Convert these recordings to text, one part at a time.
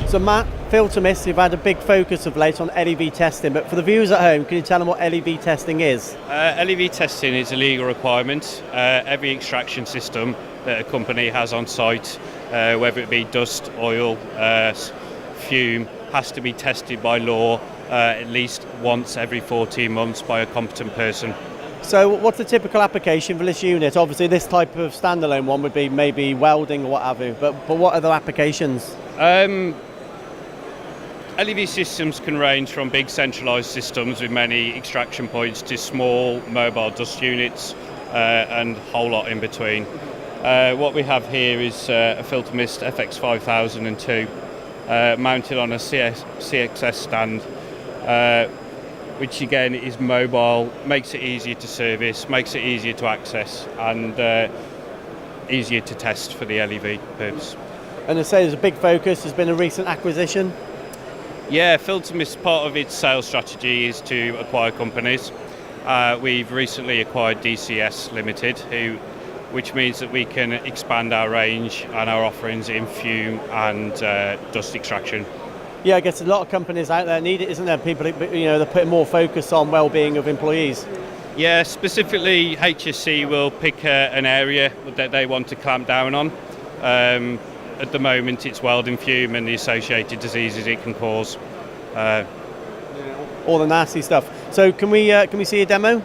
So Matt, Filtermist, you've had a big focus of late on LEV testing, but for the viewers at home, can you tell them what LEV testing is? LEV testing is a legal requirement. Every extraction system that a company has on site, whether it be dust, oil, fume, has to be tested by law at least once every 14 months by a competent person. So what's the typical application for this unit? Obviously this type of standalone one would be maybe welding or what have you, but what other applications? LEV systems can range from big centralised systems with many extraction points to small mobile dust units and a whole lot in between. What we have here is a Filtermist FX5002 mounted on a CXS stand, which again is mobile, makes it easier to service, makes it easier to access and easier to test for the LEV purpose. And I say there's a big focus, there's been a recent acquisition. Yeah, Filtermist, part of its sales strategy is to acquire companies. We've recently acquired DCS Limited, which means that we can expand our range and our offerings in fume and dust extraction. Yeah, I guess a lot of companies out there need it, isn't there? People, they're putting more focus on well-being of employees. Yeah, specifically HSC will pick an area that they want to clamp down on. At the moment, it's welding fume and the associated diseases it can cause. All the nasty stuff. So can we see a demo?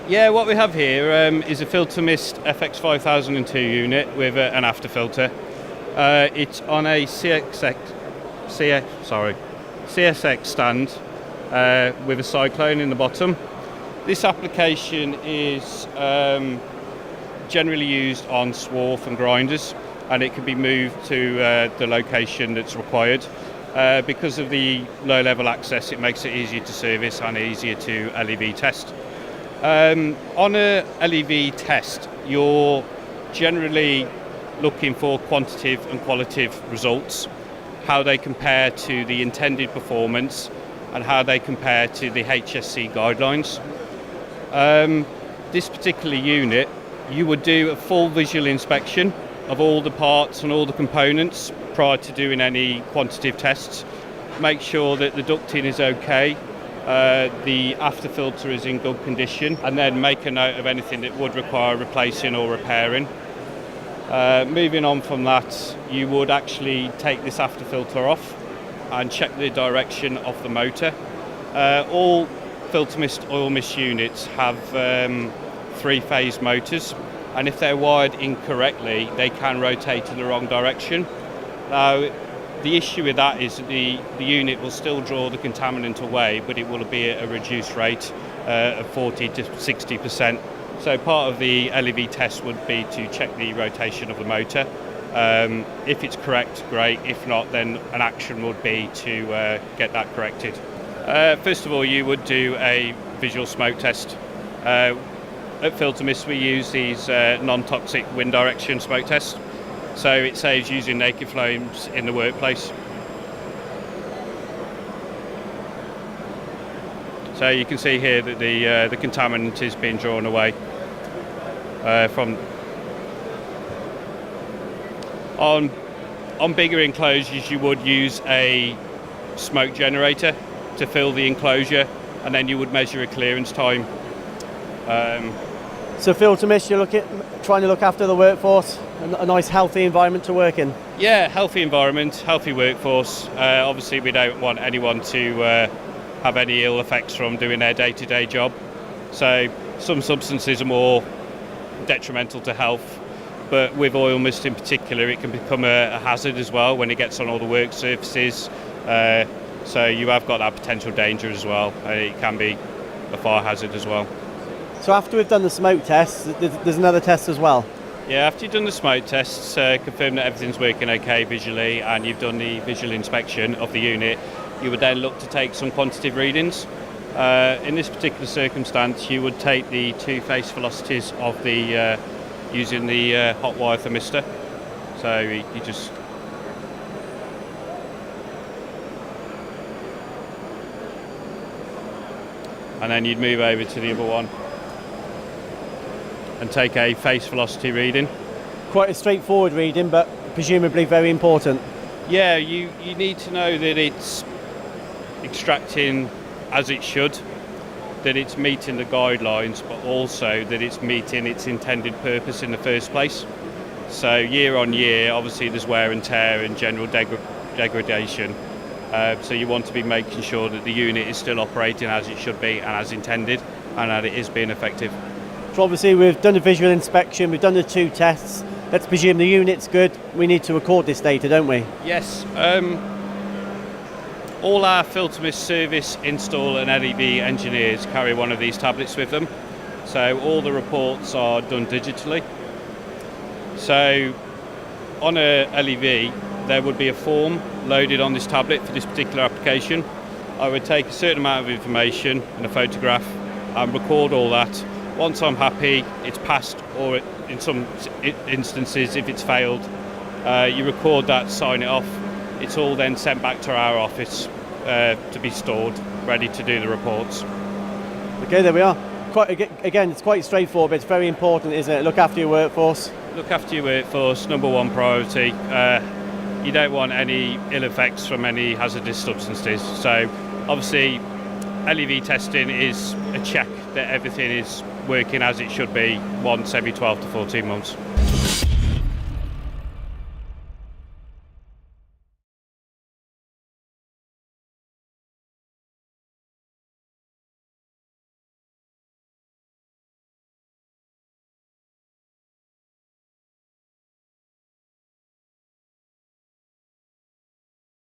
Yeah, what we have here is a Filtermist FX5002 unit with an after filter. It's on a CSX stand with a cyclone in the bottom. This application is generally used on swarf and grinders, and it can be moved to the location that's required. Because of the low-level access, it makes it easier to service and easier to LEV test. On a LEV test, you're generally looking for quantitative and qualitative results, how they compare to the intended performance and how they compare to the HSC guidelines. This particular unit, you would do a full visual inspection of all the parts and all the components prior to doing any quantitative tests. Make sure that the ducting is okay, the after filter is in good condition, and then make a note of anything that would require replacing or repairing. Moving on from that, you would actually take this after filter off and check the direction of the motor. All Filtermist oil mist units have three-phase motors, and if they're wired incorrectly, they can rotate in the wrong direction. Now, the issue with that is that the unit will still draw the contaminant away, but it will be at a reduced rate of 40 to 60%. So part of the LEV test would be to check the rotation of the motor. If it's correct, great. If not, then an action would be to get that corrected. First of all, you would do a visual smoke test. At Filtermist, we use these non-toxic wind direction smoke tests, so it saves using naked flames in the workplace. So you can see here that the contaminant is being drawn away from. On bigger enclosures, you would use a smoke generator to fill the enclosure, and then you would measure a clearance time. So Filtermist, you're trying to look after the workforce, a nice healthy environment to work in. Yeah, healthy environment, healthy workforce. Obviously we don't want anyone to have any ill effects from doing their day-to-day job. So some substances are more detrimental to health, but with oil mist in particular, it can become a hazard as well when it gets on all the work surfaces. So you have got that potential danger as well. It can be a fire hazard as well. So after we've done the smoke tests, there's another test as well? Yeah, after you've done the smoke tests, confirm that everything's working okay visually, and you've done the visual inspection of the unit, you would then look to take some quantitative readings. In this particular circumstance, you would take the two face velocities of the using the hot wire thermistor. So you just and then you'd move over to the other one and take a face velocity reading. Quite a straightforward reading, but presumably very important. Yeah, you need to know that it's extracting as it should, that it's meeting the guidelines, but also that it's meeting its intended purpose in the first place. So year on year, obviously there's wear and tear and general degradation. So you want to be making sure that the unit is still operating as it should be and as intended, and that it is being effective. So obviously we've done a visual inspection, we've done the 2 tests. Let's presume the unit's good. We need to record this data, don't we? Yes. All our Filtermist service, install and LEV engineers carry one of these tablets with them. So all the reports are done digitally. So on a LEV, there would be a form loaded on this tablet for this particular application. I would take a certain amount of information and a photograph and record all that. Once I'm happy, it's passed, or in some instances, if it's failed, you record that, sign it off. It's all then sent back to our office to be stored, ready to do the reports. Okay, there we are. Again, it's quite straightforward, but it's very important, isn't it? Look after your workforce. Look after your workforce, number one priority. You don't want any ill effects from any hazardous substances. So obviously LEV testing is a check that everything is working as it should be once every 12 to 14 months.